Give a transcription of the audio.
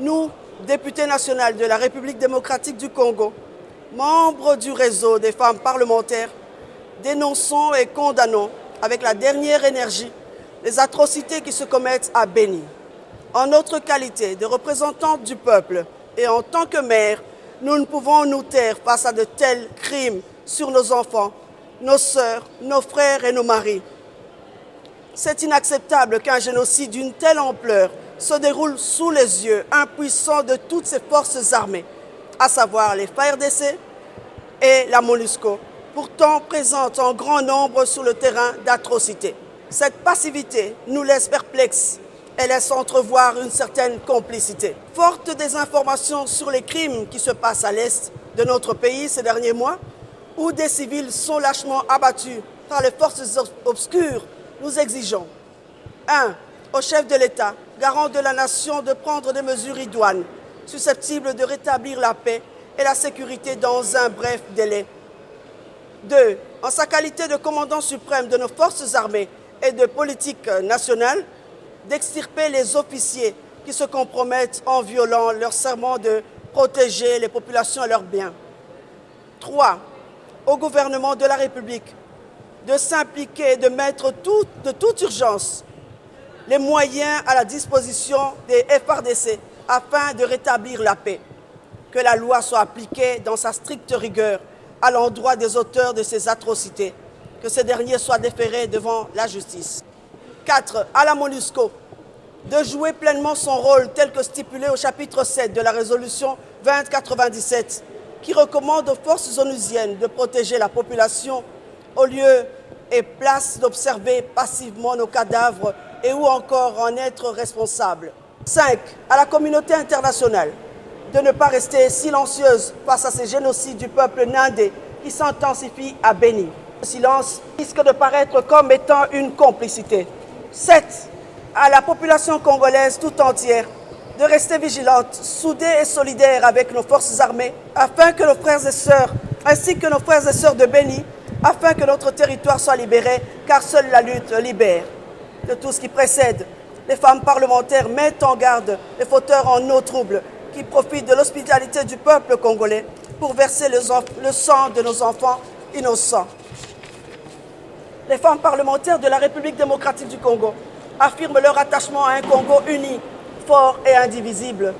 Nous, députés nationales de la République démocratique du Congo, membres du réseau des femmes parlementaires, dénonçons et condamnons avec la dernière énergie les atrocités qui se commettent à Béni. En notre qualité de représentantes du peuple et en tant que mères, nous ne pouvons nous taire face à de tels crimes sur nos enfants, nos sœurs, nos frères et nos maris. C'est inacceptable qu'un génocide d'une telle ampleur se déroule sous les yeux impuissants de toutes ces forces armées, à savoir les FARDC et la MONUSCO, pourtant présentes en grand nombre sur le terrain d'atrocités. Cette passivité nous laisse perplexes et laisse entrevoir une certaine complicité. Forte des informations sur les crimes qui se passent à l'est de notre pays ces derniers mois, où des civils sont lâchement abattus par les forces obscures, nous exigeons 1. Au chef de l'État, garant de la nation, de prendre des mesures idoines, susceptibles de rétablir la paix et la sécurité dans un bref délai. 2. En sa qualité de commandant suprême de nos forces armées et de politique nationale, d'extirper les officiers qui se compromettent en violant leur serment de protéger les populations et leurs biens. 3. Au gouvernement de la République de s'impliquer et de mettre de toute urgence les moyens à la disposition des FARDC afin de rétablir la paix. Que la loi soit appliquée dans sa stricte rigueur à l'endroit des auteurs de ces atrocités, que ces derniers soient déférés devant la justice. 4. À la MONUSCO de jouer pleinement son rôle tel que stipulé au chapitre 7 de la résolution 2097 qui recommande aux forces onusiennes de protéger la population au lieu et place d'observer passivement nos cadavres et ou encore en être responsable. 5. À la communauté internationale de ne pas rester silencieuse face à ces génocides du peuple nandais qui s'intensifient à Béni. Le silence risque de paraître comme étant une complicité. 7. À la population congolaise tout entière de rester vigilante, soudée et solidaire avec nos forces armées, afin que nos frères et sœurs, ainsi que nos frères et sœurs de Béni, afin que notre territoire soit libéré, car seule la lutte libère. De tout ce qui précède, les femmes parlementaires mettent en garde les fauteurs en eau trouble qui profitent de l'hospitalité du peuple congolais pour verser le sang de nos enfants innocents. Les femmes parlementaires de la République démocratique du Congo affirment leur attachement à un Congo uni, fort et indivisible.